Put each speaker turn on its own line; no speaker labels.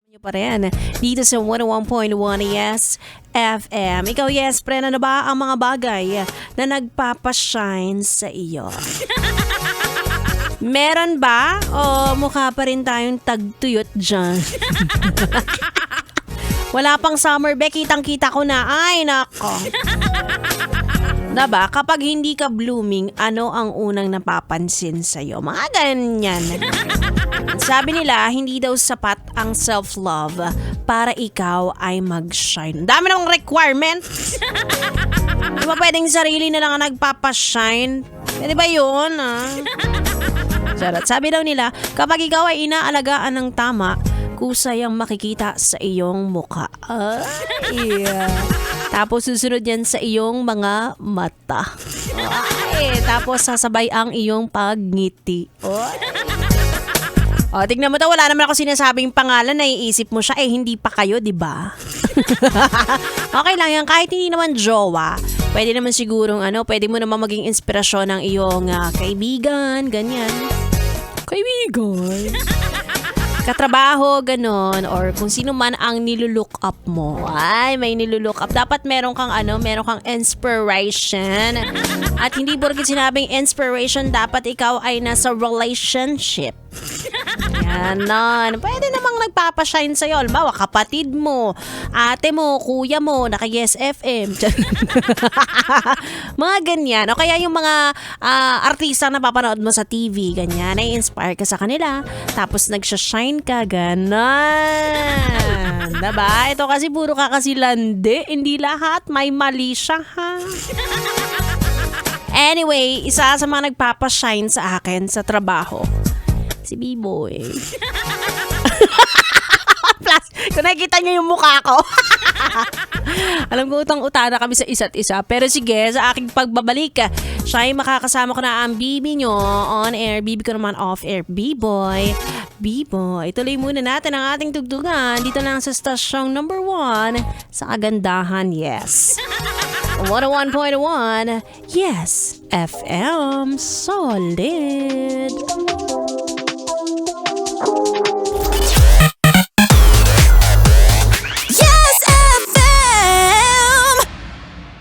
Nyo pa rin dito sa 101.1 Yes FM. Ikaw, yes, pre, ano ba ang mga bagay na nagpapashine sa iyo? Meron ba? O mukha pa rin tayong tagtuyot dyan? Wala pang summer, be, kitang-kita ko na. Ay, nako. Diba? Kapag hindi ka blooming, ano ang unang napapansin sa'yo? Mga ganyan. Sabi nila, hindi daw sapat ang self-love para ikaw ay mag-shine. Dami namang requirement. Di ba pwedeng sarili na lang ang nagpapashine? Pwede ba yun? Charot. Sabi daw nila, kapag ikaw ay inaalagaan ng tama, kusay ang makikita sa iyong mukha. Tapos susunod yan sa iyong mga mata. Tapos sasabay ang iyong pagngiti. Tignan mo to, wala naman ako sinasabing pangalan, naiisip mo siya, hindi pa kayo, di ba? Okay lang yan, kahit hindi naman jowa, pwede naman sigurong pwede mo naman maging inspirasyon ng iyong kaibigan, ganyan. Kaibigan? Katrabaho, ganon, or kung sino man ang nilulook up mo. Ay, may nilulook up. Dapat meron kang inspiration. At hindi porket sinabing inspiration, dapat ikaw ay nasa relationship. Ganon. Pwede namang nagpapashine sa'yo. Halimbawa, kapatid mo, ate mo, kuya mo, naka-Yes FM. Mga ganyan. O kaya yung mga artista na papanood mo sa TV, ganyan. Nai-inspire ka sa kanila. Tapos nagsashine ka, ganon. Diba? Ito kasi puro kakasilande. Hindi lahat. May mali siya, ha? Anyway, isa sa mga nagpapashine sa akin sa trabaho, si B-Boy. Plus, kung nakikita niyo yung mukha ko. Alam ko utang-utana kami sa isa't isa. Pero sige, sa aking pagbabalik, siya ay makakasama ko na ang BB nyo on air. BB ko naman off air. B-Boy. B-Boy. Tuloy muna natin ang ating tugtugan dito lang sa stasyong number 1 sa kagandahan. Yes. 101.1 Yes FM. Solid.